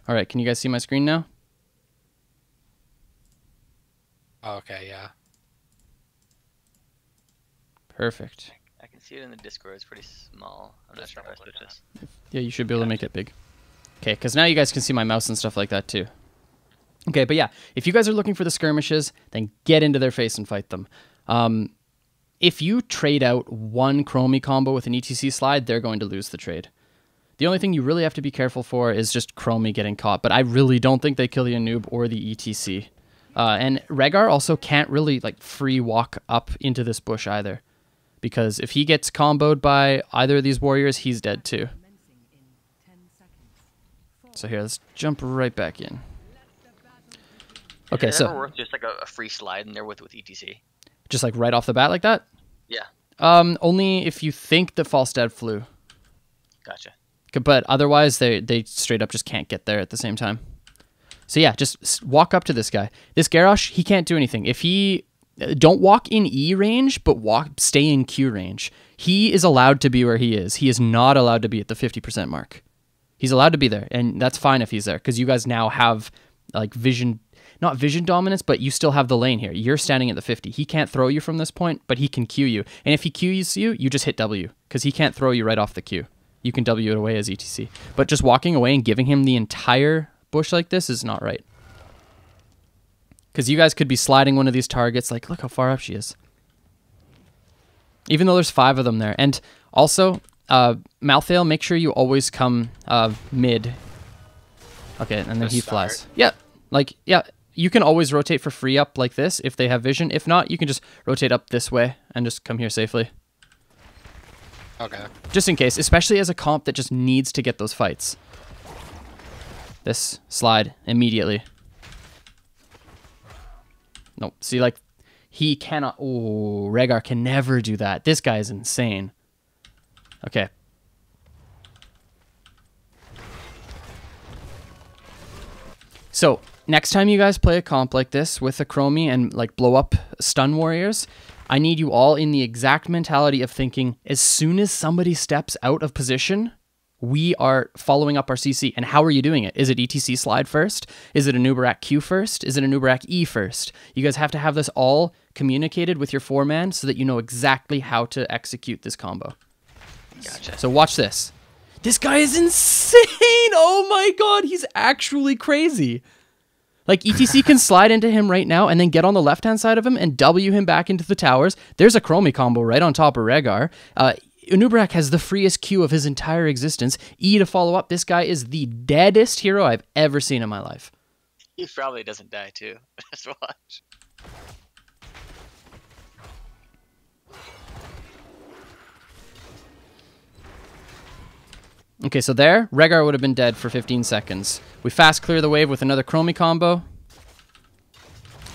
All right, can you guys see my screen now? Okay, yeah. Perfect. I can see it in the Discord. It's pretty small. I'm not sure if I switch this. Yeah, you should be able to make it big. Okay, because now you guys can see my mouse and stuff like that too. Okay, but yeah, if you guys are looking for the skirmishes, then get into their face and fight them. If you trade out one Chromie combo with an ETC slide, they're going to lose the trade. The only thing you really have to be careful for is just Chromie getting caught, but I really don't think they kill the Anub or the ETC. And Rhaegar also can't really like free walk up into this bush either, because if he gets comboed by either of these warriors, he's dead too. So here, let's jump right back in. Okay, Is it so ever worth just like a free slide in there with ETC? just like right off the bat like that? Yeah. Only if you think the Falstad flew. Gotcha. But otherwise, they straight up just can't get there at the same time. So yeah, just walk up to this guy. This Garrosh, he can't do anything. If he... Don't walk in E range, but stay in Q range. He is allowed to be where he is. He is not allowed to be at the 50% mark. He's allowed to be there, and that's fine if he's there, because you guys now have like vision... Not vision dominance, but you still have the lane here. You're standing at the 50. He can't throw you from this point, but he can Q you. And if he Qs you, you just hit W, because he can't throw you right off the Q. You can W it away as ETC. But just walking away and giving him the entire bush like this is not right. Because you guys could be sliding one of these targets. Like, look how far up she is. Even though there's 5 of them there. And also, Malthael, make sure you always come mid. Okay, and then he flies. Yeah, like, yeah. You can always rotate for free up like this if they have vision. If not, you can just rotate up this way and just come here safely. Okay. Just in case, especially as a comp that just needs to get those fights. This slide immediately. Nope. See, like, he cannot... Oh, Rhaegar can never do that. This guy is insane. Okay. So, next time you guys play a comp like this with a Chromie and, like, blow up stun warriors, I need you all in the exact mentality of thinking, as soon as somebody steps out of position, we are following up our CC. And how are you doing it? Is it ETC slide first? Is it a Nubarak Q first? Is it a Nubarak E first? You guys have to have this all communicated with your 4-man so that you know exactly how to execute this combo. Gotcha. So watch this. This guy is insane! Oh my god, he's actually crazy. Like, ETC can slide into him right now and then get on the left-hand side of him and W him back into the towers. There's a Chromie combo right on top of Rhaegar. Nubarak has the freest Q of his entire existence. E to follow up. This guy is the deadest hero I've ever seen in my life. He probably doesn't die too. Just watch. Okay, so there, Rhaegar would have been dead for 15 seconds. We fast clear the wave with another Chromie combo.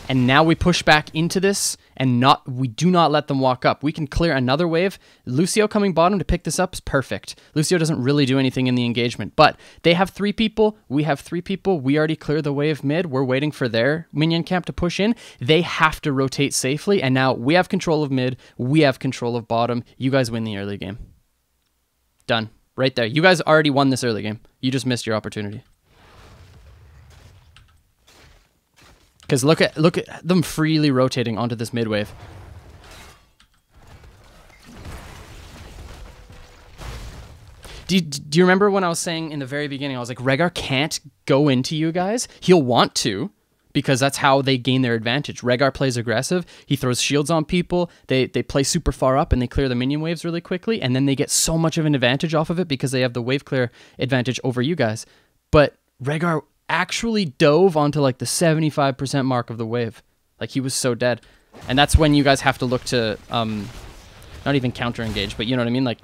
And now we push back into this, and we do not let them walk up. We can clear another wave. Lucio coming bottom to pick this up is perfect. Lucio doesn't really do anything in the engagement, but they have 3 people. We have 3 people. We already cleared the wave mid. We're waiting for their minion camp to push in. They have to rotate safely, and now we have control of mid. We have control of bottom. You guys win the early game. Done. Right there. You guys already won this early game. You just missed your opportunity. Because look at them freely rotating onto this mid wave. Do you remember when I was saying in the very beginning, I was like, Rhaegar can't go into you guys? He'll want to, because that's how they gain their advantage. Rhaegar plays aggressive. He throws shields on people. They play super far up and they clear the minion waves really quickly, and then they get so much of an advantage off of it because they have the wave clear advantage over you guys. But Rhaegar actually dove onto like the 75% mark of the wave. Like, he was so dead. And that's when you guys have to look to not even counter engage, but you know what I mean? Like,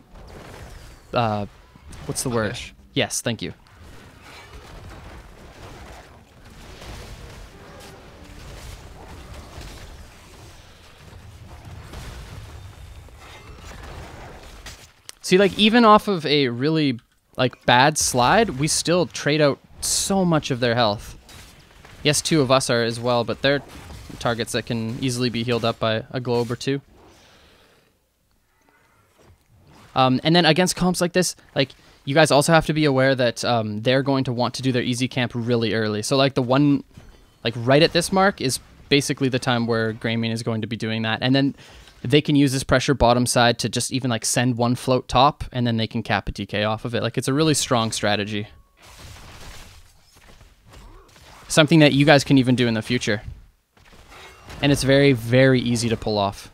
what's the word? Yes, thank you. See, like, even off of a really like bad slide, we still trade out so much of their health. Yes, 2 of us are as well, but they're targets that can easily be healed up by a globe or 2. And then against comps like this, like, you guys also have to be aware that they're going to want to do their easy camp really early. So like the one, like right at this mark is basically the time where Greymane is going to be doing that. And then they can use this pressure bottom side to just even like send one float top, and then they can cap a DK off of it. Like it's a really strong strategy. Something that you guys can even do in the future. And it's very, very easy to pull off.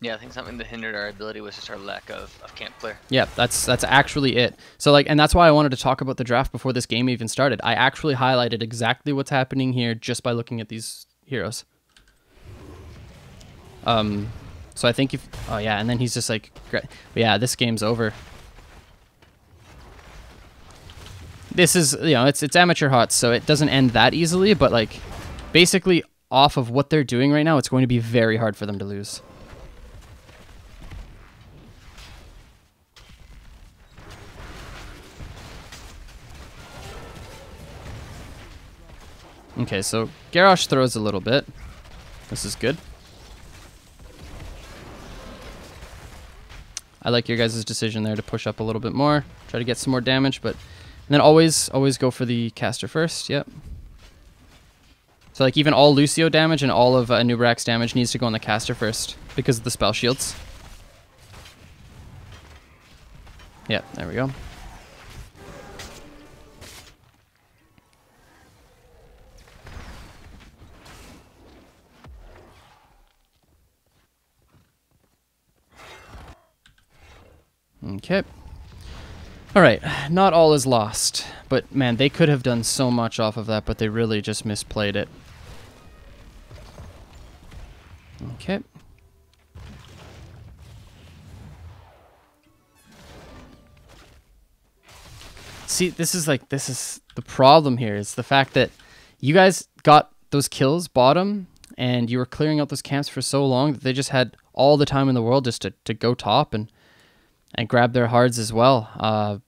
Yeah, I think something that hindered our ability was just our lack of camp clear. Yeah, that's actually it. So like, and that's why I wanted to talk about the draft before this game even started. I actually highlighted exactly what's happening here just by looking at these heroes. So I think if, oh yeah, and then he's just like, yeah, this game's over. This is, you know, it's amateur HOTS, so it doesn't end that easily, but like, basically off of what they're doing right now, it's going to be very hard for them to lose. Okay, so Garrosh throws a little bit. This is good. I like your guys' decision there to push up a little bit more, try to get some more damage, but and then always go for the caster first. Yep. So like even all Lucio damage and all of Nubarak's damage needs to go on the caster first because of the spell shields. Yep, there we go. Okay. All right, not all is lost, but man, they could have done so much off of that, but they really just misplayed it. Okay. See, this is the problem here. It's the fact that you guys got those kills bottom and you were clearing out those camps for so long that they just had all the time in the world just to go top and grab their hards as well.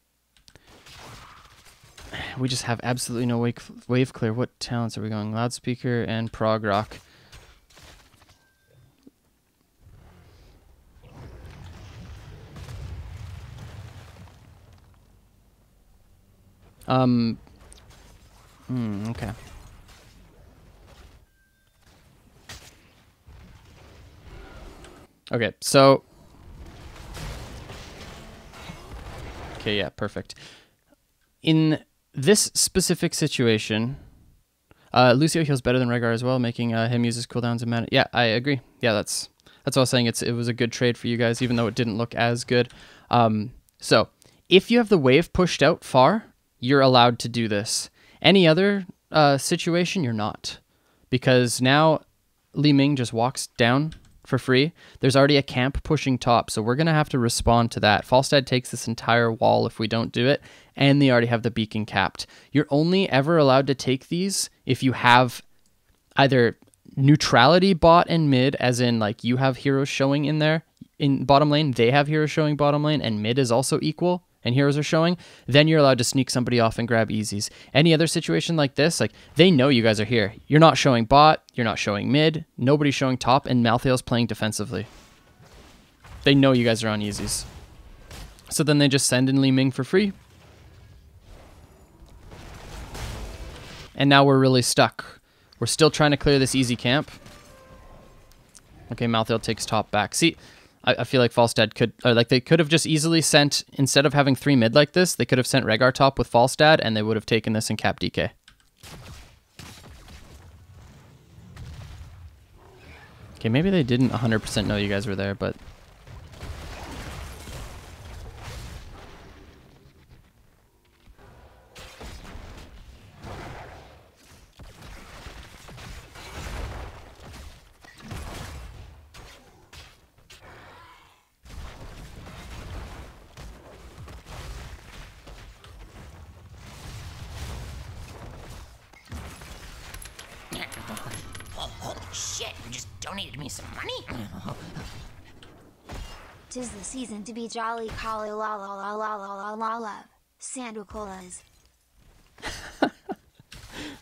We just have absolutely no wave clear. What talents are we going? Loudspeaker and prog rock. Okay. Okay, so okay, yeah, perfect. In this specific situation, Lucio heals better than Rhaegar as well, making him use his cooldowns and mana. Yeah, I agree. Yeah, that's what I was saying. It was a good trade for you guys, even though it didn't look as good. So if you have the wave pushed out far, you're allowed to do this. Any other situation, you're not, because now Li Ming just walks down for free. There's already a camp pushing top, so we're going to have to respond to that. Falstad takes this entire wall if we don't do it, and they already have the beacon capped. You're only ever allowed to take these if you have either neutrality bot and mid, as in like you have heroes showing in there in bottom lane, they have heroes showing bottom lane, and mid is also equal and heroes are showing, then you're allowed to sneak somebody off and grab easies. Any other situation like this, like they know you guys are here. You're not showing bot, you're not showing mid, nobody's showing top, and Malthael's playing defensively. They know you guys are on easies. So then they just send in Li Ming for free. And now we're really stuck. We're still trying to clear this easy camp. Okay, Malthael takes top back. See, I feel like Falstad could, or like they could have just easily sent, instead of having 3 mid like this, they could have sent Rhaegar top with Falstad, and they would have taken this and capped DK. Okay, maybe they didn't 100% know you guys were there, but... Holy shit, you just donated me some money? 'Tis the season to be jolly, colly, la la la la la la la love. Sanducolas.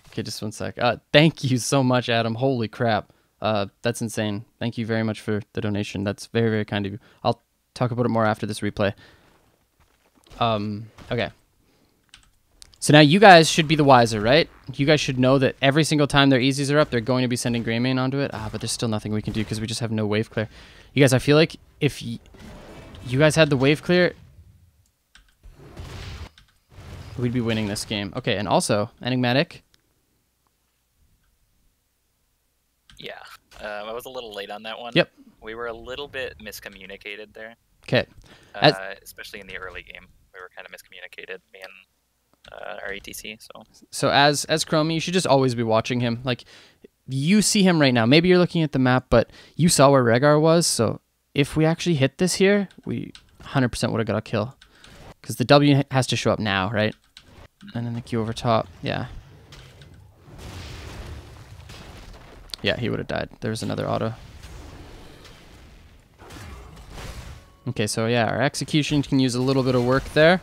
Okay, just one sec. Thank you so much, Adam. Holy crap. That's insane. Thank you very much for the donation. That's very, very kind of you. I'll talk about it more after this replay. Okay. So now you guys should be the wiser, right? You guys should know that every single time their easies are up, they're going to be sending Greymane onto it. But there's still nothing we can do because we just have no wave clear. You guys, I feel like if you guys had the wave clear, we'd be winning this game. Okay, and also, Enigmatic. Yeah, I was a little late on that one. Yep. We were a little bit miscommunicated there, Okay. especially in the early game. We were kind of miscommunicated, me and our ETC. So as Chromie, you should just always be watching him. Like, you see him right now. Maybe you're looking at the map, but you saw where Rhaegar was. So if we actually hit this here, we 100% would have got a kill. Because the W has to show up now, right? And then the Q over top. Yeah. Yeah, he would have died. There's another auto. Okay, so yeah, our execution can use a little bit of work there.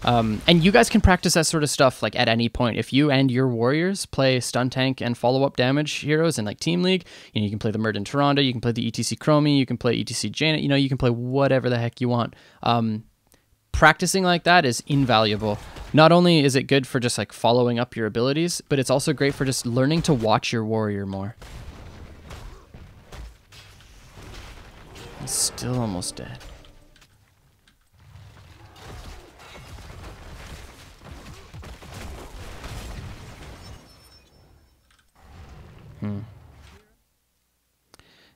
And you guys can practice that sort of stuff like at any point. If you and your warriors play stun tank and follow-up damage heroes in like Team League, you know, you can play the Murden Tyrande, you can play the ETC Chromie, you can play ETC Janet, you know, you can play whatever the heck you want. Practicing like that is invaluable. Not only is it good for just like following up your abilities, but it's also great for just learning to watch your warrior more. He's still almost dead.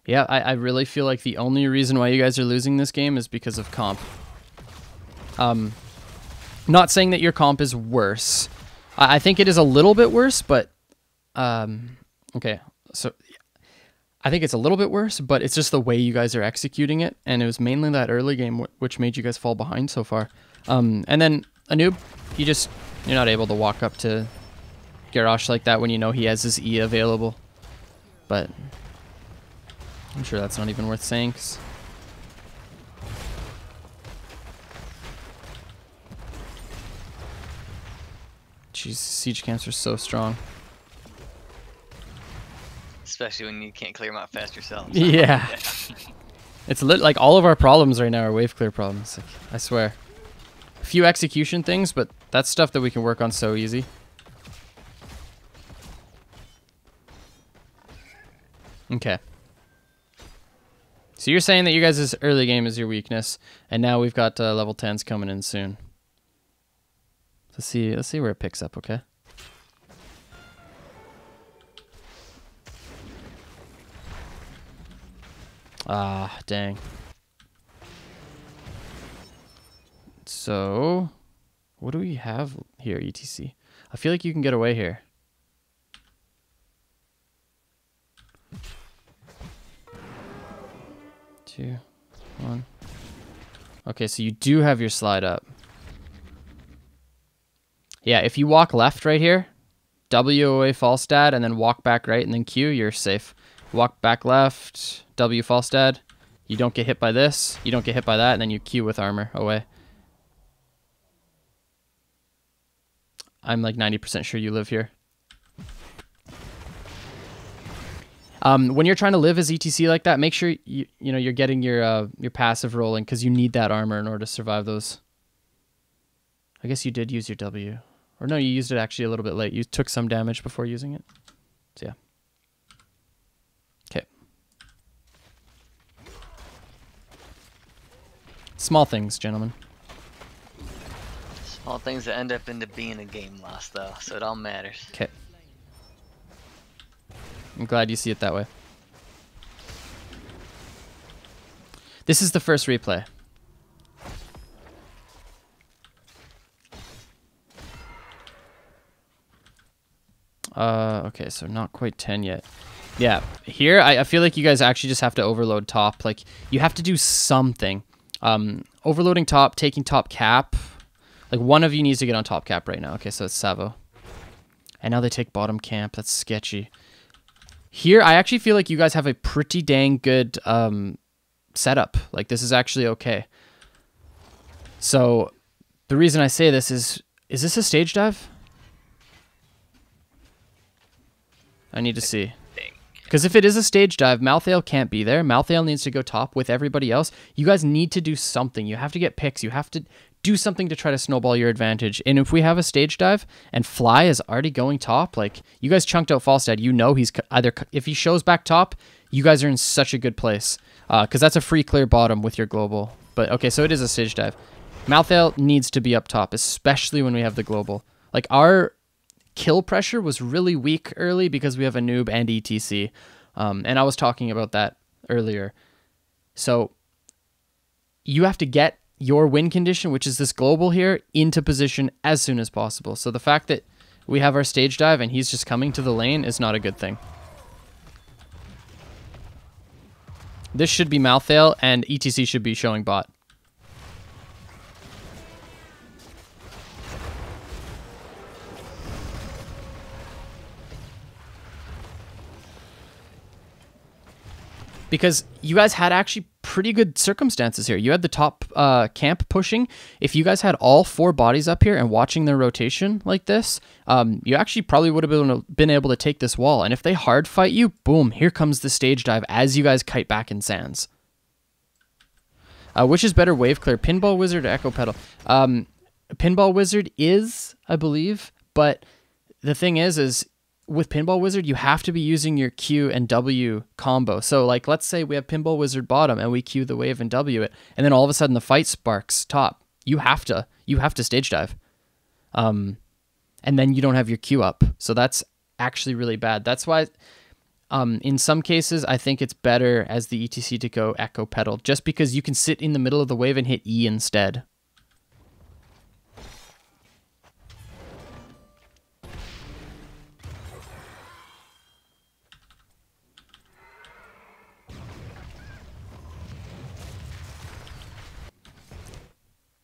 Yeah, I really feel like the only reason why you guys are losing this game is because of comp. Not saying that your comp is worse. I think it is a little bit worse, but okay. So I think it's a little bit worse, but it's just the way you guys are executing it, and it was mainly that early game which made you guys fall behind so far. And then a noob, you're not able to walk up to Garrosh like that when you know he has his E available. But I'm sure that's not even worth saying. 'Cause jeez, siege camps are so strong. Especially when you can't clear them out fast yourself. So. Yeah. It's like all of our problems right now are wave clear problems. Like, I swear. A few execution things, but that's stuff that we can work on so easy. Okay. So you're saying that you guys' early game is your weakness, and now we've got level 10s coming in soon. Let's see where it picks up, okay? Ah, dang. So, what do we have here, ETC? I feel like you can get away here. Two, one. Okay, so you do have your slide up. Yeah, if you walk left right here, W away Falstad, and then walk back right, and then Q, you're safe. Walk back left, W Falstad. You don't get hit by this, you don't get hit by that, and then you Q with armor away. I'm like 90% sure you live here. When you're trying to live as ETC like that, make sure you're getting your passive rolling, because you need that armor in order to survive those. I guess you did use your W. Or no, you used it actually a little bit late. You took some damage before using it. So yeah. Okay. Small things, gentlemen. Small things that end up into being a game loss, though, so it all matters. Okay. I'm glad you see it that way. This is the first replay. Okay, so not quite 10 yet. Yeah, here I feel like you guys actually just have to overload top. Like, you have to do something. Overloading top, taking top cap. Like, one of you needs to get on top cap right now. Okay, so it's Savo. And now they take bottom camp. That's sketchy. Here, I actually feel like you guys have a pretty dang good setup. Like, this is actually okay. So, the reason I say this is this a stage dive? I need to see. Because if it is a stage dive, Malthael can't be there. Malthael needs to go top with everybody else. You guys need to do something. You have to get picks. You have to do something to try to snowball your advantage. And if we have a stage dive and Fly is already going top, like you guys chunked out Falstad, you know he's either, if he shows back top, you guys are in such a good place because that's a free clear bottom with your global. But okay, so it is a stage dive. Malthael needs to be up top, especially when we have the global. Like our kill pressure was really weak early because we have a noob and ETC. And I was talking about that earlier. So you have to get your win condition, which is this global here, into position as soon as possible. So the fact that we have our stage dive and he's just coming to the lane is not a good thing. This should be Malthael and ETC should be showing bot. Because you guys had actually pretty good circumstances here. You had the top camp pushing. If you guys had all 4 bodies up here and watching their rotation like this, you actually probably would have been able to take this wall. And if they hard fight you, boom, here comes the stage dive as you guys kite back in sands. Which is better wave clear, Pinball Wizard or Echo Pedal? Pinball Wizard is, I believe, but the thing is with Pinball Wizard, you have to be using your Q and W combo. So like, let's say we have Pinball Wizard bottom and we Q the wave and W it, and then all of a sudden the fight sparks top. You have to stage dive. And then you don't have your Q up. So that's actually really bad. That's why, in some cases, I think it's better as the ETC to go Echo Pedal, just because you can sit in the middle of the wave and hit E instead.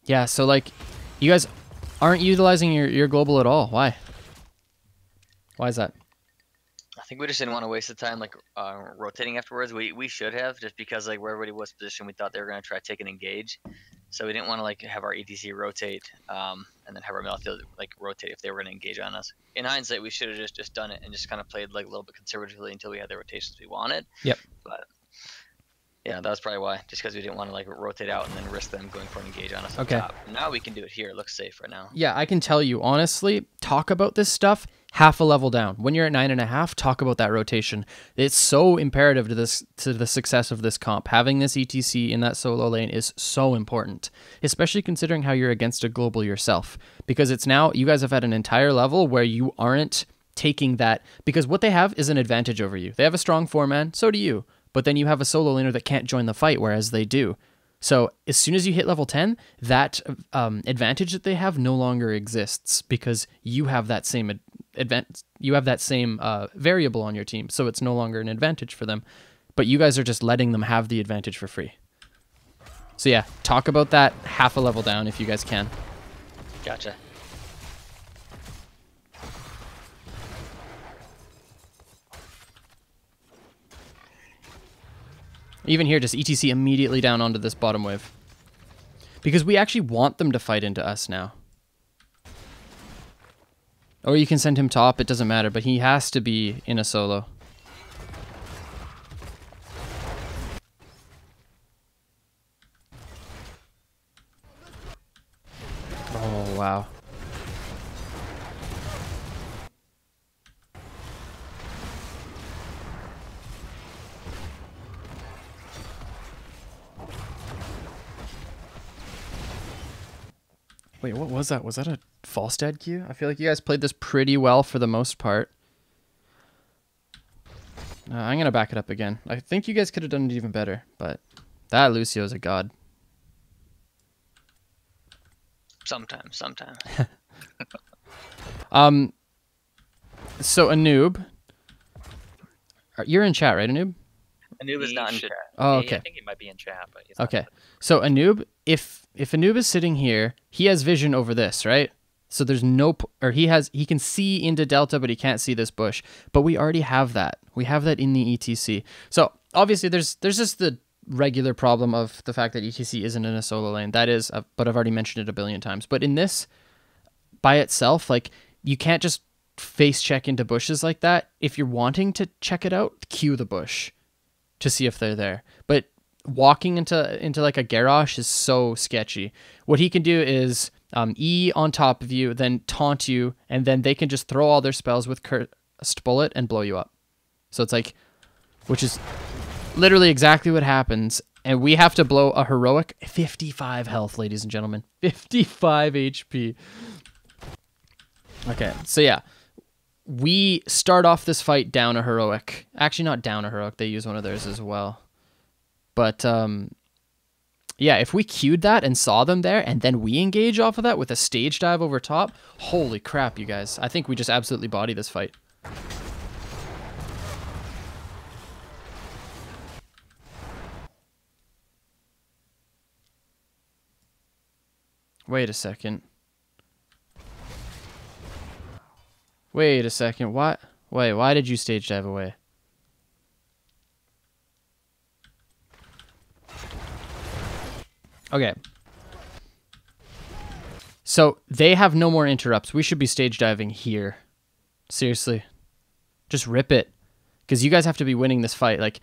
Yeah, so like, you guys aren't utilizing your global at all. Why? Why is that? I think we just didn't want to waste the time like rotating afterwards. We should have, just because like where everybody was positioned, we thought they were gonna try to take an engage, so we didn't want to like have our ETC rotate and then have our Malthael like rotate if they were gonna engage on us. In hindsight, we should have just done it and just kind of played like a little bit conservatively until we had the rotations we wanted. Yep. But yeah, that was probably why, just because we didn't want to like rotate out and then risk them going for an engage on us up top. Now we can do it here. It looks safe right now. Yeah, I can tell you, honestly, talk about this stuff half a level down. When you're at 9.5, talk about that rotation. It's so imperative to the success of this comp. Having this ETC in that solo lane is so important, especially considering how you're against a global yourself. Because it's now, you guys have had an entire level where you aren't taking that, because what they have is an advantage over you. They have a strong 4-man, so do you. But then you have a solo laner that can't join the fight, whereas they do. So as soon as you hit level 10, that advantage that they have no longer exists, because you have that same variable on your team. So it's no longer an advantage for them. But you guys are just letting them have the advantage for free. So yeah, talk about that half a level down if you guys can. Gotcha. Even here, just ETC immediately down onto this bottom wave. Because we actually want them to fight into us now. Or you can send him top, it doesn't matter, but he has to be in a solo. Oh, wow. Wait, what was that? Was that a Falstad Q? I feel like you guys played this pretty well for the most part. I'm going to back it up again. I think you guys could have done it even better, but that Lucio's a god. Sometimes. So Anoob, you're in chat, right, Anoob? Anoob is not in chat. Oh, okay. I think he might be in chat, but he's not. Okay. So Anoob, if Anoob is sitting here, he has vision over this, right? So there's no, or he can see into Delta, but he can't see this bush. But we already have that. We have that in the ETC. So obviously there's just the regular problem of the fact that ETC isn't in a solo lane. That is, but I've already mentioned it a billion times. But in this, by itself, like, you can't just face check into bushes like that. If you're wanting to check it out, cue the bush to see if they're there. But walking into like a garrosh is so sketchy. What he can do is E on top of you, then taunt you, and then they can just throw all their spells with Cursed Bullet and blow you up. So it's like, which is literally exactly what happens. And we have to blow a heroic 55 health, ladies and gentlemen. 55 HP. Okay, so yeah. We start off this fight down a heroic. Actually, not down a heroic. They use one of theirs as well. But, yeah, if we queued that and saw them there, and then we engage off of that with a stage dive over top, holy crap, you guys. I think we just absolutely body this fight. Wait a second. Wait a second. What? Wait, why did you stage dive away? Okay. So, they have no more interrupts. We should be stage diving here. Seriously. Just rip it. Because you guys have to be winning this fight. Like,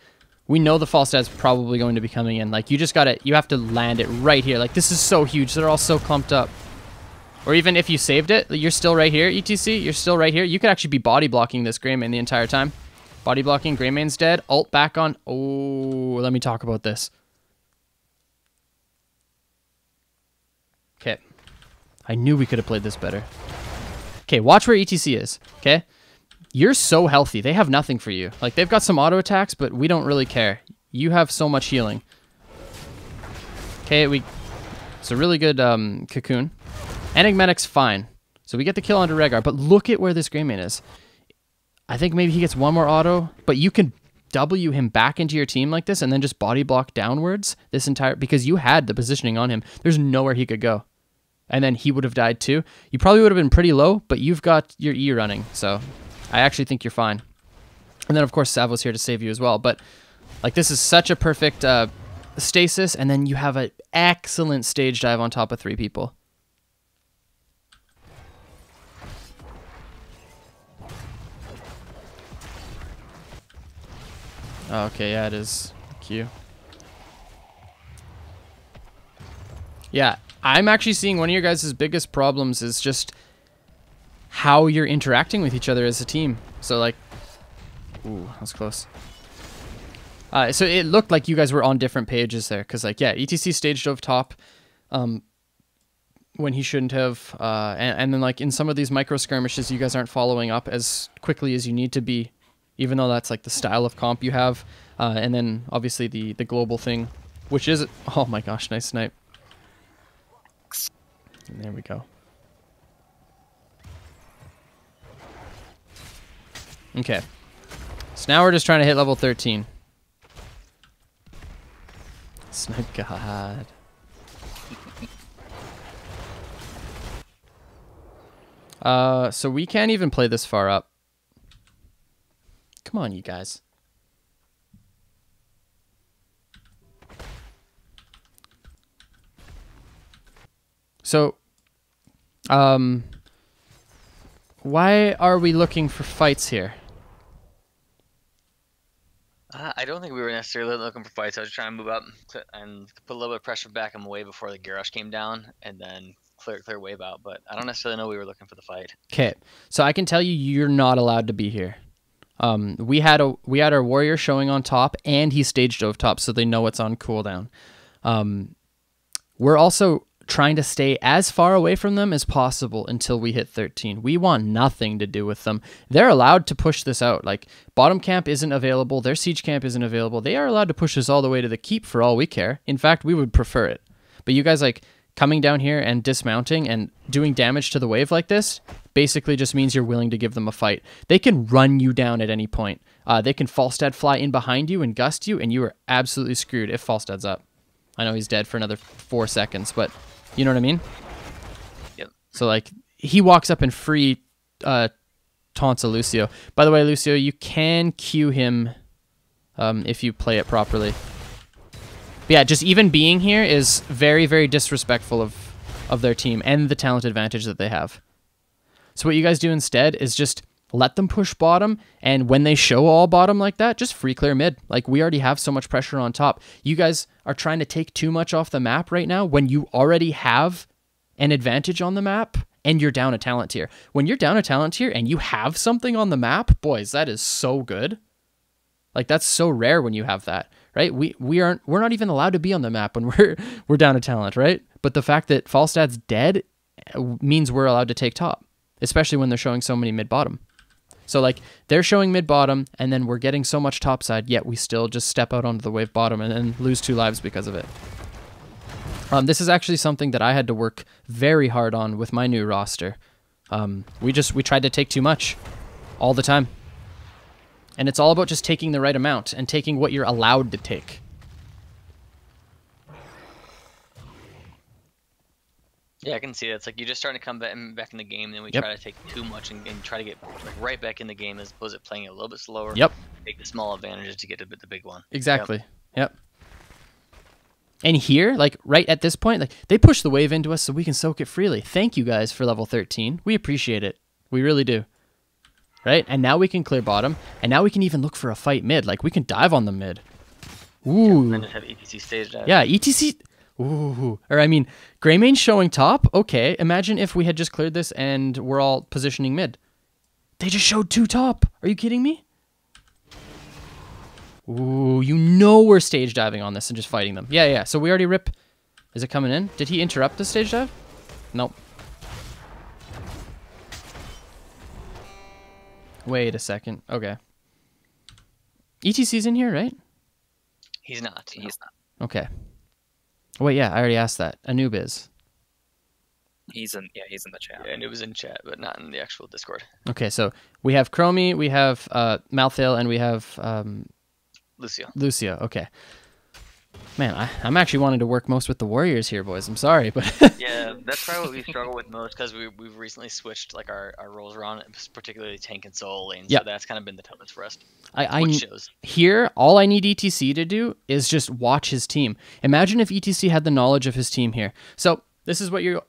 we know the Falstad's probably going to be coming in. Like, you just gotta, you have to land it right here. Like, this is so huge. They're all so clumped up. Or even if you saved it, you're still right here, ETC. You're still right here. You could actually be body blocking this Greymane the entire time. Body blocking, Greymane's dead. Ult back on. Oh, let me talk about this. Okay. I knew we could have played this better. Okay, watch where ETC is. Okay? You're so healthy. They have nothing for you. Like, they've got some auto attacks, but we don't really care. You have so much healing. Okay, it's a really good cocoon. Enigmatic's fine. So we get the kill onto Rhaegar, but look at where this Greymane is. I think maybe he gets one more auto, but you can W him back into your team like this and then just body block downwards this entire... Because you had the positioning on him. There's nowhere he could go. And then he would have died too. You probably would have been pretty low, but you've got your E running, so I actually think you're fine. And then, of course, Savo's here to save you as well. But, like, this is such a perfect stasis, and then you have an excellent stage dive on top of 3 people. Okay, yeah, it is Q. Yeah, I'm actually seeing one of your guys' biggest problems is just how you're interacting with each other as a team. So, like, ooh, that was close. So it looked like you guys were on different pages there, because, like, yeah, ETC staged over top when he shouldn't have, and then, like, in some of these micro skirmishes, you guys aren't following up as quickly as you need to be, even though that's, like, the style of comp you have, and then, obviously, the global thing, which is, oh my gosh, nice snipe. And there we go. Okay. So now we're just trying to hit level 13. Snipe God. So we can't even play this far up. Come on, you guys. So, why are we looking for fights here? I don't think we were necessarily looking for fights. I was trying to move up and put a little bit of pressure back him away before the Garrosh came down, and then clear wave out. But I don't necessarily know we were looking for the fight. Okay, so I can tell you, you're not allowed to be here. We had our warrior showing on top, and he staged over top, so they know it's on cooldown. We're also trying to stay as far away from them as possible until we hit 13. We want nothing to do with them. They're allowed to push this out. Like, bottom camp isn't available. Their siege camp isn't available. They are allowed to push this all the way to the keep for all we care. In fact, we would prefer it. But you guys, like, coming down here and dismounting and doing damage to the wave like this basically just means you're willing to give them a fight. They can run you down at any point. They can Falstad fly in behind you and gust you, and you are absolutely screwed if Falstad's up. I know he's dead for another 4 seconds, but you know what I mean? Yep. So, like, he walks up and free taunts a Lucio. By the way, Lucio, you can Q him if you play it properly. But yeah, just even being here is very, very disrespectful of their team and the talent advantage that they have. So what you guys do instead is just Let them push bottom, and when they show all bottom like that, just free clear mid. Like, we already have so much pressure on top. You guys are trying to take too much off the map right now when you already have an advantage on the map and you're down a talent tier. When you're down a talent tier and you have something on the map, boys, that is so good. Like, that's so rare when you have that, right? We're not even allowed to be on the map when we're down a talent, right? But the fact that Falstad's dead means we're allowed to take top, especially when they're showing so many mid bottom. So like, they're showing mid bottom and then we're getting so much top side, yet we still just step out onto the wave bottom and then lose 2 lives because of it. This is actually something that I had to work very hard on with my new roster. We tried to take too much all the time. And it's all about just taking the right amount and taking what you're allowed to take. Yeah, I can see it. It's like you're just starting to come back in the game, and then we Yep. try to take too much and try to get like right back in the game as opposed to playing it a little bit slower. Yep. Take the small advantages to get to the big one. Exactly. Yep. And here, like right at this point, like they push the wave into us so we can soak it freely. Thank you guys for level 13. We appreciate it. We really do. Right? And now we can clear bottom, and now we can even look for a fight mid. Like, we can dive on the mid. Ooh. And then just have ETC stage dive. Yeah, ETC. Ooh. Or, I mean, Greymane showing top. Okay, imagine if we had just cleared this and we're all positioning mid. They just showed 2 top. Are you kidding me? Ooh, you know we're stage diving on this and just fighting them. Yeah. So we already rip. Is it coming in? Did he interrupt the stage dive? Nope. Wait a second. Okay. ETC's in here, right? He's not. No. He's not. Okay. Wait, yeah, I already asked that. Anubis. He's in the chat. Yeah, and it was in chat, but not in the actual Discord. Okay, so we have Chromie, we have Malthael, and we have Lucio. Okay. Man, I'm actually wanting to work most with the warriors here, boys. I'm sorry, but Yeah, that's probably what we struggle with most because we've recently switched like our roles around, particularly tank and soul lane. Yep. So that's kind of been the toughest for us. I Which shows. here, all I need ETC to do is just watch his team. Imagine if ETC had the knowledge of his team here. So this is what you're...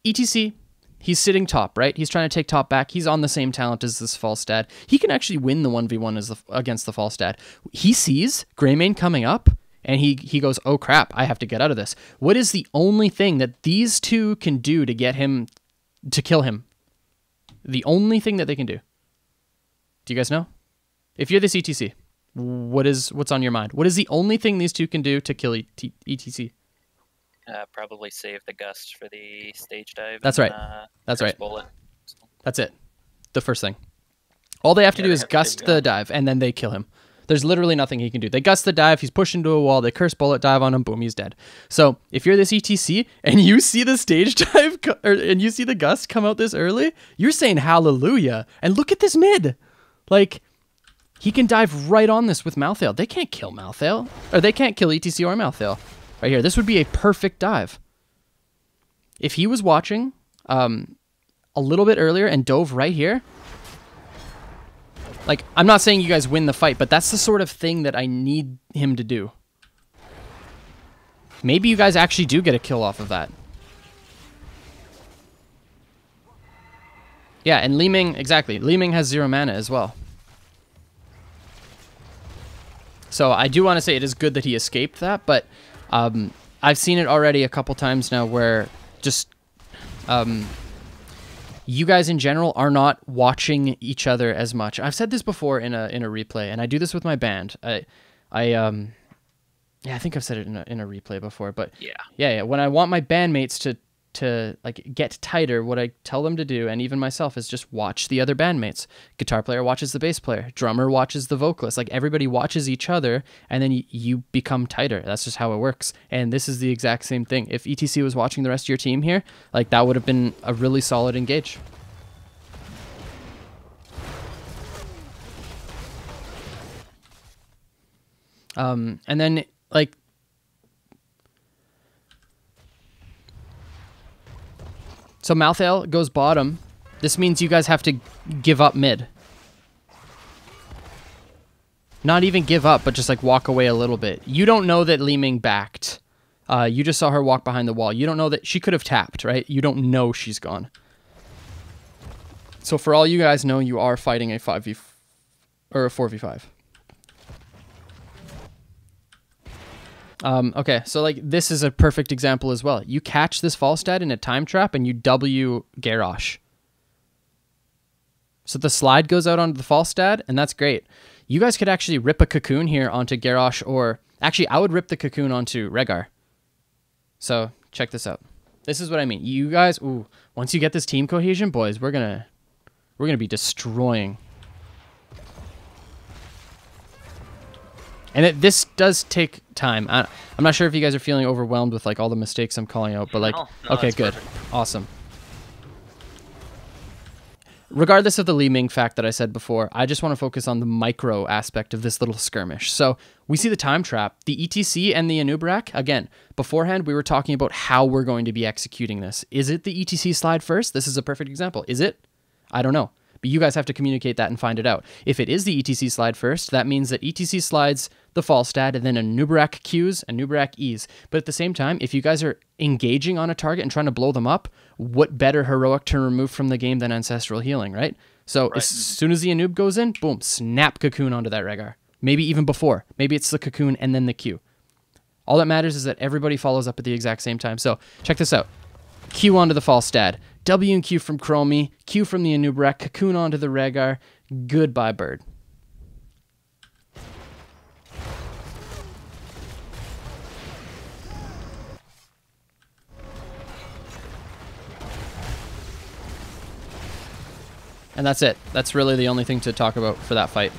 ETC, he's sitting top, right? He's trying to take top back. He's on the same talent as this Falstad. He can actually win the 1v1 against the Falstad. He sees Greymane coming up, and he goes, oh crap, I have to get out of this. What is the only thing that these two can do to get him, to kill him? The only thing that they can do. Do you guys know? If you're this ETC, what's on your mind? What is the only thing these two can do to kill ETC? Probably save the gust for the stage dive. That's and, right. That's right. Bullet. That's it. The first thing. All they have to Yeah, do they is have to gust save the the dive, and then they kill him. There's literally nothing he can do. They gust the dive, he's pushed into a wall, they curse bullet dive on him, boom, he's dead. So if you're this ETC and you see the stage dive and you see the gust come out this early, you're saying hallelujah. And look at this mid. Like, he can dive right on this with Malthael. They can't kill Malthael. Or they can't kill ETC or Malthael. Right here. This would be a perfect dive. If he was watching a little bit earlier and dove right here, like, I'm not saying you guys win the fight, but that's the sort of thing that I need him to do. Maybe you guys actually do get a kill off of that. Yeah, and Li Ming, exactly. Li Ming has 0 mana as well. So I do want to say it is good that he escaped that, but I've seen it already a couple times now where just... you guys in general are not watching each other as much. I've said this before in a replay, and I do this with my band. Yeah, I think I've said it in a replay before, but yeah. When I want my bandmates to like get tighter, what I tell them to do, and even myself, is just watch the other bandmates. Guitar player watches the bass player, drummer watches the vocalist. Like, everybody watches each other, and then you become tighter. That's just how it works. And this is the exact same thing. If ETC was watching the rest of your team here, like, that would have been a really solid engage. And then, like, so Malthael goes bottom. This means you guys have to give up mid. Not even give up, but just like walk away a little bit. You don't know that Li Ming backed. You just saw her walk behind the wall. You don't know that she could have tapped, right? You don't know she's gone. So for all you guys know, you are fighting a 5v or a 4v5. Okay, so like this is a perfect example as well. You catch this Falstad in a time trap and you W Garrosh. So the slide goes out onto the Falstad, and that's great. You guys could actually rip a cocoon here onto Garrosh, or actually I would rip the cocoon onto Rhaegar. So check this out. This is what I mean. You guys, once you get this team cohesion, boys, we're gonna be destroying. And this does take time. I'm not sure if you guys are feeling overwhelmed with like all the mistakes I'm calling out, but like, No, okay, that's good, perfect. awesome. Regardless of the Li Ming fact that I said before, I just want to focus on the micro aspect of this little skirmish. So we see the time trap, the ETC and the Anub'arak. Again, beforehand, we were talking about how we're going to be executing this. Is it the ETC slide first? This is a perfect example. Is it? I don't know. But you guys have to communicate that and find it out. If it is the ETC slide first, that means that ETC slides the Falstad and then Anub'arak Qs and Anub'arak Es. But at the same time, if you guys are engaging on a target and trying to blow them up, what better heroic to remove from the game than Ancestral Healing, right? So as soon as the Anub goes in, boom, snap Cocoon onto that Rhaegar. Maybe even before. Maybe it's the Cocoon and then the Q. All that matters is that everybody follows up at the exact same time. So check this out. Q onto the Falstad. W and Q from Chromie. Q from the Anub'arak. Cocoon onto the Rhaegar. Goodbye, bird. And that's it. That's really the only thing to talk about for that fight.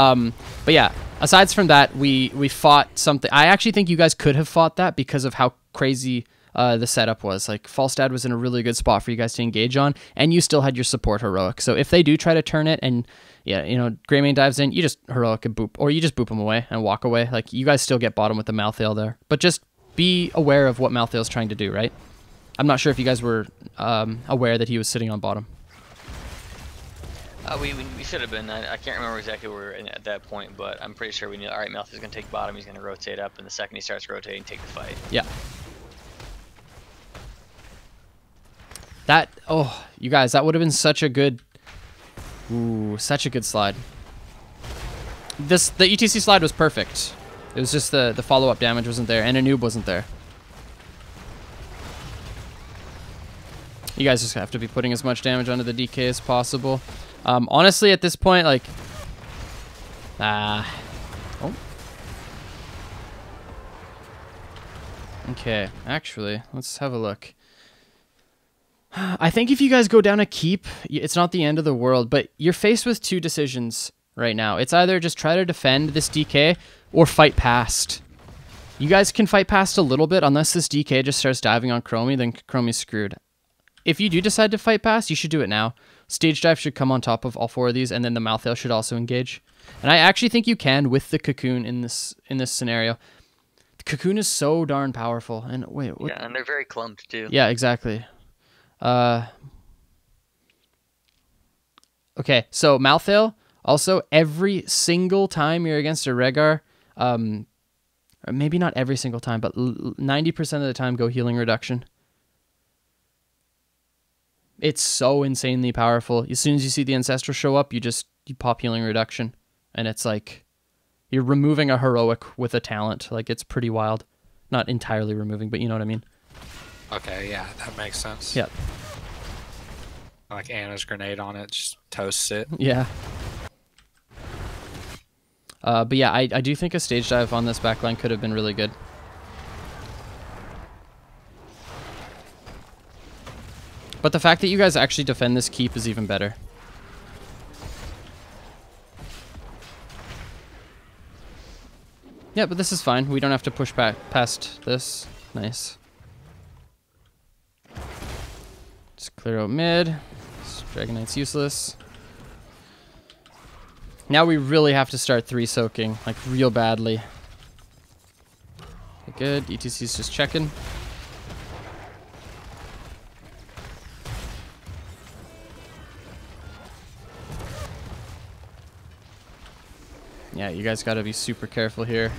But yeah, aside from that, we fought something. I actually think you guys could have fought that because of how crazy the setup was. Like, Falstad was in a really good spot for you guys to engage on, and you still had your support heroic. So if they do try to turn it and, yeah, you know, Greymane dives in, you just heroic and boop, or you just boop them away and walk away. Like, you guys still get bottom with the Malthael there. But just be aware of what Malthael's trying to do, right? I'm not sure if you guys were aware that he was sitting on bottom. We should have been. I can't remember exactly where we were at that point, but I'm pretty sure we knew, all right, Malthael's going to take bottom, he's going to rotate up, and the second he starts rotating, take the fight. Yeah. That, oh, you guys, that would have been such a good, such a good slide. The ETC slide was perfect. It was just the follow-up damage wasn't there, and a noob wasn't there. You guys just have to be putting as much damage onto the DK as possible. Honestly, at this point, like, oh. Okay, actually, let's have a look. I think if you guys go down a keep, it's not the end of the world, but you're faced with two decisions right now. It's either just try to defend this DK or fight past. You guys can fight past a little bit, unless this DK just starts diving on Chromie, then Chromie's screwed. If you do decide to fight past, you should do it now. Stage dive should come on top of all four of these, and then the Malthael should also engage. And I actually think you can with the Cocoon in this scenario. The Cocoon is so darn powerful. And wait, what? Yeah, and they're very clumped too. Yeah, exactly. Okay, so Malthael, also every single time you're against a Rhaegar, or maybe not every single time, but 90% of the time go healing reduction. It's so insanely powerful. As soon as you see the Ancestral show up, you pop healing reduction. And it's like, you're removing a heroic with a talent. Like, it's pretty wild. Not entirely removing, but you know what I mean. Okay, yeah, that makes sense. Yeah. Like Anna's grenade on it, just toasts it. Yeah. But yeah, I do think a stage dive on this backline could have been really good. But the fact that you guys actually defend this keep is even better. Yeah, but this is fine. We don't have to push back past this. Nice. Just clear out mid. Dragon Knight's useless. Now we really have to start 3-soaking, like real badly. Okay, good. ETC's just checking. Yeah, you guys gotta be super careful here.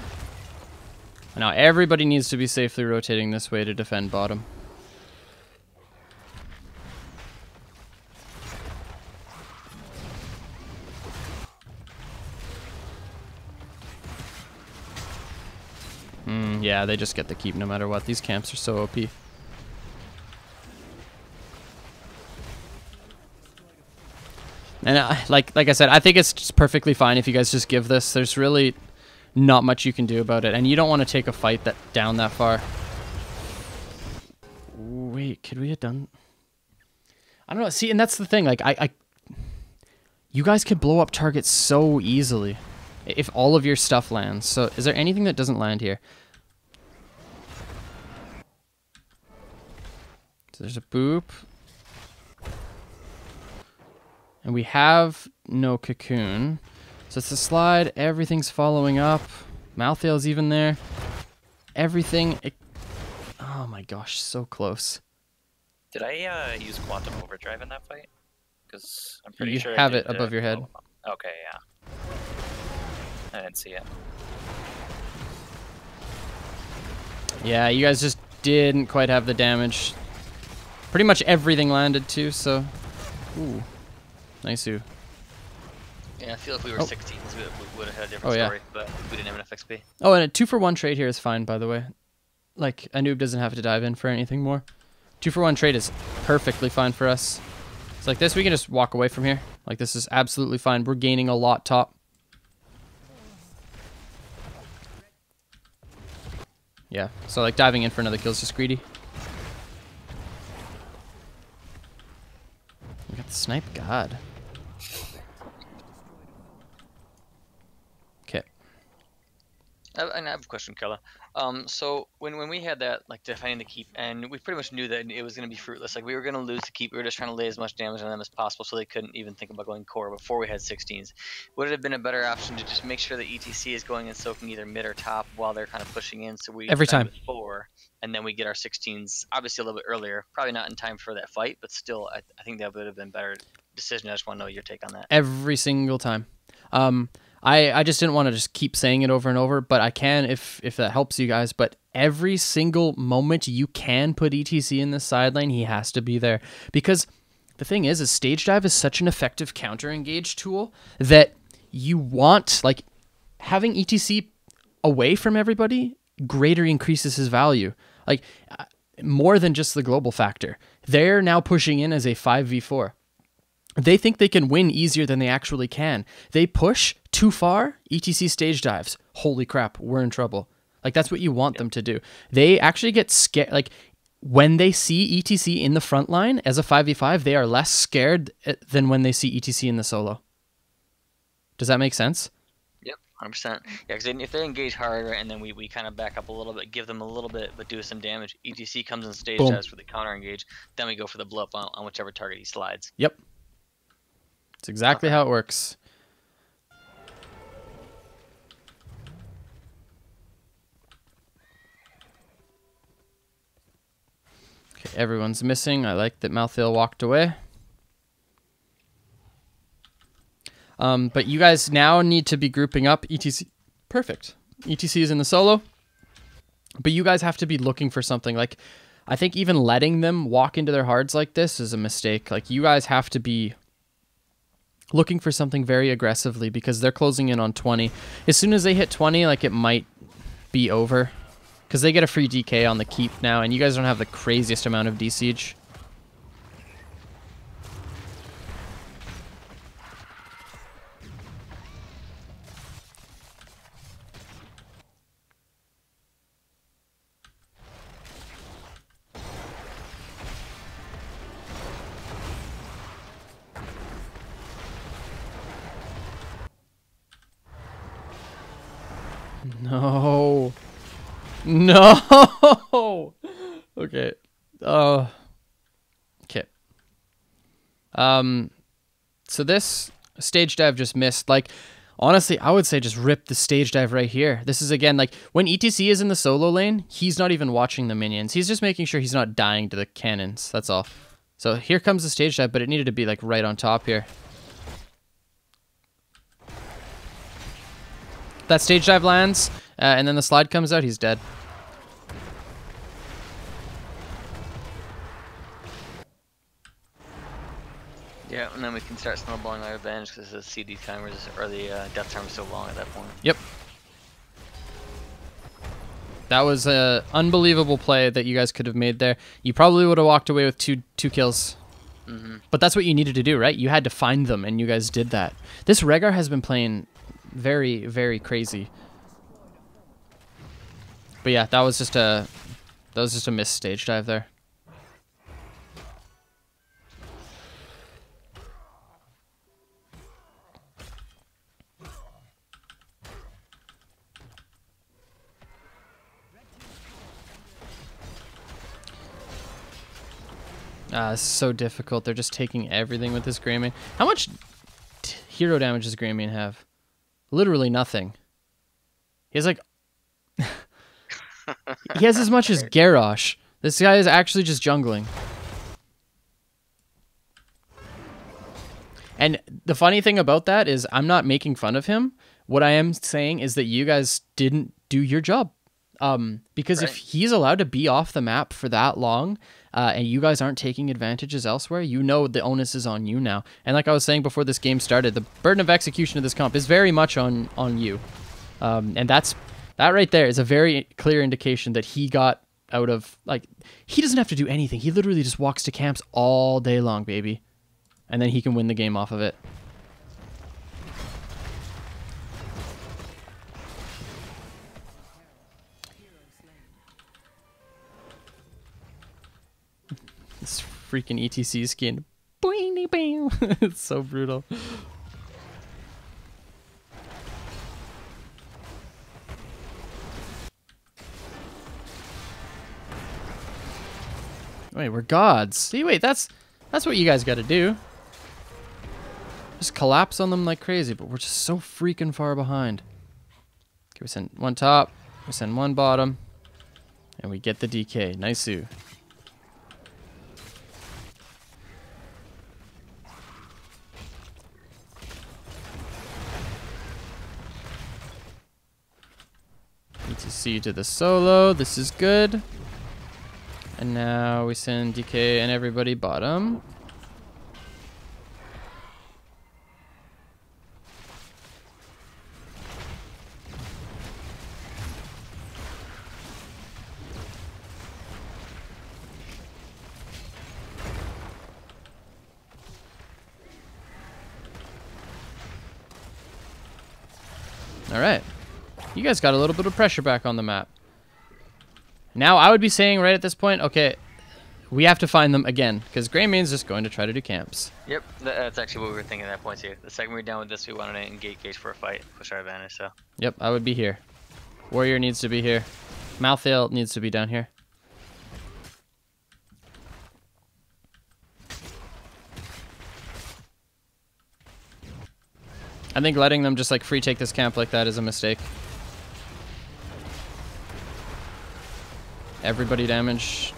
Now everybody needs to be safely rotating this way to defend bottom. Yeah, they just get the keep no matter what. These camps are so OP. And like I said, I think it's just perfectly fine if you guys just give this. There's really not much you can do about it, and you don't want to take a fight down that far. Ooh, wait, could we have done? I don't know. See, and that's the thing. Like, you guys could blow up targets so easily if all of your stuff lands. So, is there anything that doesn't land here? So there's a boop. And we have no cocoon. So it's a slide. Everything's following up. Malthael's even there. Everything. Oh my gosh, so close. Did I use Quantum Overdrive in that fight? Because I'm pretty sure You I have did it above your head. Okay, yeah. I didn't see it. Yeah, you guys just didn't quite have the damage. Pretty much everything landed too, so... Ooh. Nice. Yeah, I feel if we were 16s, we would have had a different story, but we didn't have enough XP. Oh, and a 2-for-1 trade here is fine, by the way. Like, a noob doesn't have to dive in for anything more. 2-for-1 trade is perfectly fine for us. It's like this, we can just walk away from here. Like, this is absolutely fine. We're gaining a lot top. Yeah, so like diving in for another kill is just greedy. We got the snipe god. Okay. I have a question, Kella. So when we had that, like, defending the keep, and we pretty much knew that it was going to be fruitless. Like, we were going to lose the keep. We were just trying to lay as much damage on them as possible so they couldn't even think about going core before we had 16s. Would it have been a better option to just make sure that ETC is going and soaking either mid or top while they're kind of pushing in, so we every time with 4, and then we get our 16s obviously a little bit earlier, probably not in time for that fight, but still, I think that would have been a better decision. I just want to know your take on that. every single time. I just didn't want to just keep saying it over and over, but I can if that helps you guys. But every single moment you can put ETC in the side lane, he has to be there. Because the thing is stage dive is such an effective counter engage tool that you want, like, having ETC away from everybody greater increases his value. Like, more than just the global factor. They're now pushing in as a 5v4. They think they can win easier than they actually can. They push too far, ETC stage dives. Holy crap, we're in trouble. Like, that's what you want them to do. They actually get scared. Like, when they see ETC in the front line as a 5v5, they are less scared than when they see ETC in the solo. Does that make sense? Yep, 100%. Yeah, because if they engage harder and then we kind of back up a little bit, give them a little bit, but do some damage, ETC comes in stage dives for the counter engage, then we go for the blow up on whichever target he slides. Yep. It's exactly how it works. Okay, everyone's missing. I like that Malthael walked away. But you guys now need to be grouping up. ETC, perfect. ETC is in the solo. But you guys have to be looking for something. Like, I think even letting them walk into their hards like this is a mistake. Like, you guys have to be looking for something very aggressively because they're closing in on 20. As soon as they hit 20, like, it might be over because they get a free DK on the keep now, and you guys don't have the craziest amount of D-Siege. No. No. Okay. Okay. So this stage dive just missed. Like, honestly, I would say just rip the stage dive right here. This is, again, like, when ETC is in the solo lane, he's not even watching the minions. He's just making sure he's not dying to the cannons. That's all. So here comes the stage dive, but it needed to be, like, right on top here. That stage dive lands, and then the slide comes out, he's dead. Yeah, and then we can start snowballing our advantage because the CD timers or the death timer is so long at that point. Yep. That was a unbelievable play that you guys could have made there. You probably would have walked away with two kills. But that's what you needed to do, right? You had to find them, and you guys did that. This Rhaegar has been playing very, very crazy. But yeah, that was just a missed stage dive there. It's so difficult. They're just taking everything with this Greymane. How much hero damage does Greymane have? Literally nothing. He has like... he has as much as Garrosh. This guy is actually just jungling. And the funny thing about that is I'm not making fun of him. What I am saying is that you guys didn't do your job. Because if he's allowed to be off the map for that long, and you guys aren't taking advantages elsewhere, you know the onus is on you now. And like I was saying before this game started, the burden of execution of this comp is very much on you. And that right there is a very clear indication that he got out of, like, he doesn't have to do anything. He literally just walks to camps all day long, baby. And then he can win the game off of it. This freaking ETC skin. It's so brutal. Wait, we're gods. See, wait, that's what you guys got to do. Just collapse on them like crazy, but we're just so freaking far behind. Okay, we send one top, we send one bottom, and we get the DK. Nice-oo. ETC to the solo. This is good. And now we send DK and everybody bottom. All right. You guys got a little bit of pressure back on the map. Now, I would be saying right at this point, okay, we have to find them again, because Greymane's just going to try to do camps. Yep, that's actually what we were thinking at that point too. The second we were done with this, we wanted to engage for a fight, push our advantage, so. Yep, I would be here. Warrior needs to be here. Malthael needs to be down here. I think letting them just like free take this camp like that is a mistake. Everybody damage.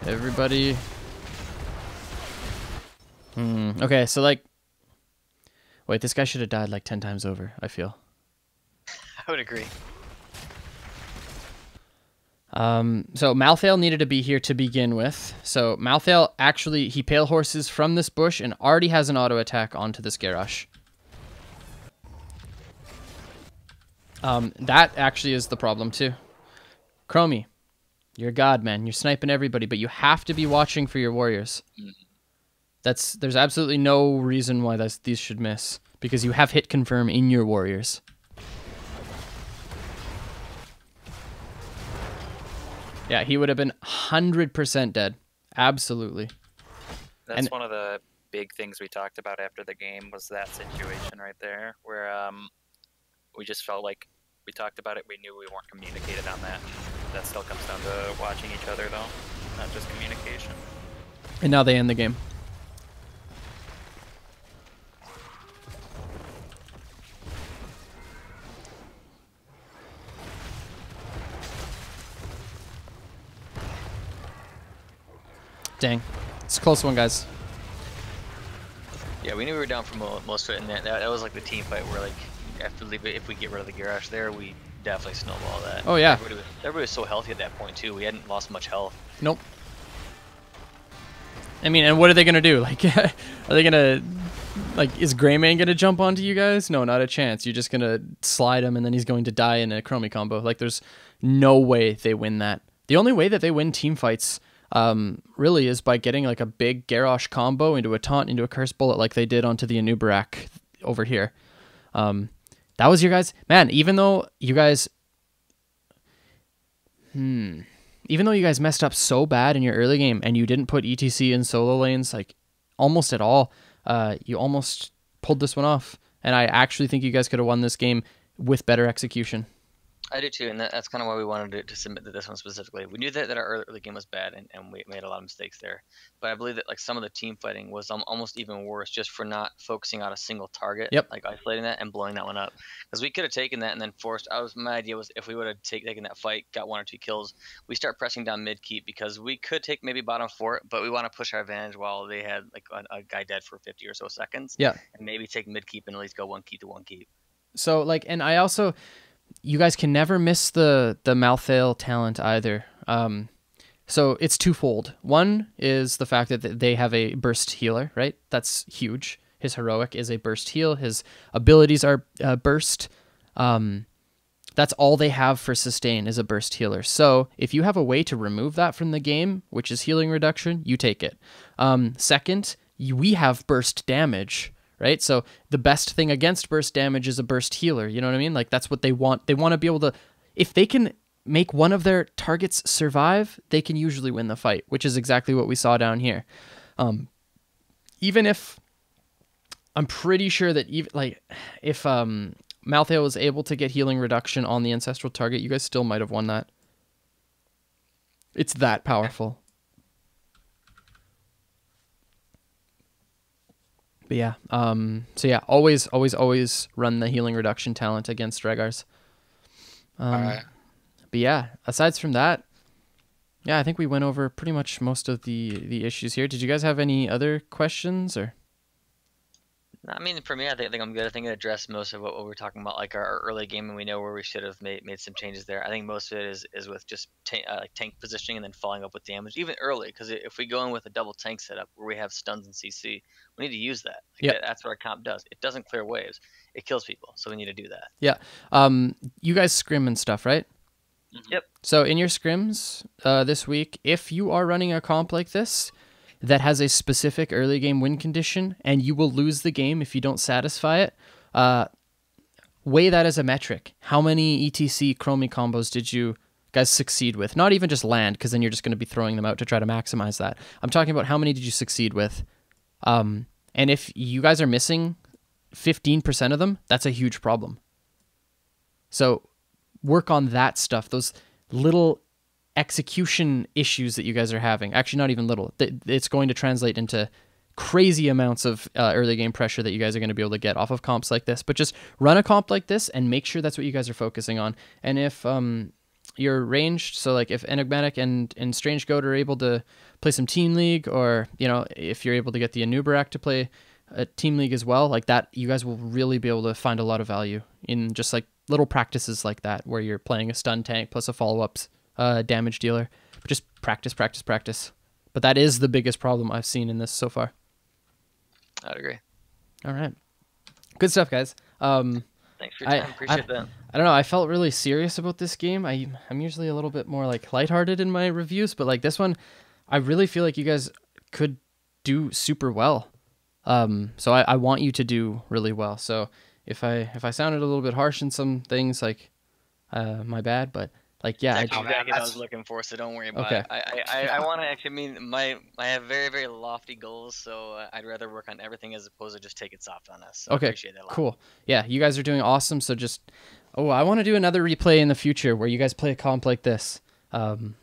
Everybody. Okay, so like... Wait, this guy should have died like 10 times over, I feel. I would agree. So Malthael needed to be here to begin with. So Malthael actually, he pale horses from this bush and already has an auto attack onto this Garrosh. That actually is the problem too. Chromie. You're a god, man. You're sniping everybody, but you have to be watching for your warriors. There's absolutely no reason why these should miss, because you have hit confirm in your warriors. Yeah, he would have been 100% dead. Absolutely. That's one of the big things we talked about after the game, was that situation right there, where we just felt like we talked about it, we knew we weren't communicated on that. That still comes down to watching each other, though, not just communication. And now they end the game. Dang. It's a close one, guys. Yeah, we knew we were down for most of it, and that was like the team fight where, like, if we get rid of the Garrosh there, we definitely snowball that. Oh, yeah. Everybody was so healthy at that point, too. We hadn't lost much health. Nope. I mean, and what are they going to do? Like, are they going to... Like, is Greymane going to jump onto you guys? No, not a chance. You're just going to slide him, and then he's going to die in a Chromie combo. Like, there's no way they win that. The only way that they win team fights really is by getting like a big Garrosh combo into a taunt, into a curse bullet like they did onto the Anubarak over here. That was your guys. Man, even though you guys messed up so bad in your early game and you didn't put ETC in solo lanes like almost at all, you almost pulled this one off. And I actually think you guys could have won this game with better execution. I do too, and that's kind of why we wanted to submit to this one specifically. We knew that our early game was bad, and we made a lot of mistakes there. But I believe that like some of the team fighting was almost even worse just for not focusing on a single target, like isolating that and blowing that one up. Because we could have taken that and then forced. My idea was if we would have taken that fight, got 1 or 2 kills, we start pressing down mid keep because we could take maybe bottom fort, but we want to push our advantage while they had like a guy dead for 50 or so seconds. Yeah, and maybe take mid keep and at least go 1 keep to 1 keep. So like, and I also. You guys can never miss the Malthael talent either. So it's twofold. One is the fact that they have a burst healer, right? That's huge. His heroic is a burst heal. His abilities are burst. That's all they have for sustain is a burst healer. So if you have a way to remove that from the game, which is healing reduction, you take it. Second, we have burst damage. Right? So the best thing against burst damage is a burst healer. You know what I mean? Like that's what they want. They want to be able to, if they can make one of their targets survive, they can usually win the fight, which is exactly what we saw down here. Even if I'm pretty sure that even like if Malthael was able to get healing reduction on the ancestral target, you guys still might have won that. It's that powerful. But yeah, so yeah, always run the healing reduction talent against Dragars. But yeah, aside from that, yeah, I think we went over pretty much most of the issues here. Did you guys have any other questions or? I mean, for me, I think I'm good. I think it addressed most of what we're talking about, like our early game, and we know where we should have made some changes there. I think most of it is with just like tank positioning and then following up with damage, even early. Because if we go in with a double tank setup where we have stuns and CC, we need to use that. Like that's what our comp does. It doesn't clear waves; it kills people. So we need to do that. Yeah. You guys scrim and stuff, right? Yep. So in your scrims this week, if you are running a comp like this that has a specific early game win condition and you will lose the game if you don't satisfy it, weigh that as a metric. How many ETC Chromie combos did you guys succeed with? Not even just land, because then you're just going to be throwing them out to try to maximize that. I'm talking about how many did you succeed with? And if you guys are missing 15% of them, that's a huge problem. So work on that stuff, those little execution issues that you guys are having. Actually, not even little. It's going to translate into crazy amounts of early game pressure that you guys are going to be able to get off of comps like this. But just run a comp like this and make sure that's what you guys are focusing on. And if you're ranged, so like if Enigmatic and Strange Goat are able to play some Team League, or you know, if you're able to get the Anubarak to play a Team League as well, like that, you guys will really be able to find a lot of value in just like little practices like that, where you're playing a stun tank plus a follow-ups damage dealer. But just practice. But that is the biggest problem I've seen in this so far. I'd agree. All right. Good stuff, guys. Thanks for your time. Appreciate that. I don't know. I felt really serious about this game. I'm usually a little bit more like lighthearted in my reviews, but like this one, I really feel like you guys could do super well. So I want you to do really well. So if I sounded a little bit harsh in some things, like my bad, but like yeah, exactly what I was looking for, so don't worry about it. I want to actually I have very, very lofty goals, so I'd rather work on everything as opposed to just take it soft on us. So okay, I appreciate that a lot. Cool. Yeah, you guys are doing awesome. So just I want to do another replay in the future where you guys play a comp like this. So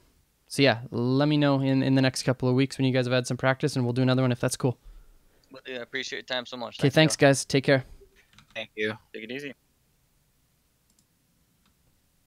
yeah, let me know in the next couple of weeks when you guys have had some practice, and we'll do another one if that's cool. I appreciate your time so much. Okay, thanks guys. Take care. Thank you. Take it easy.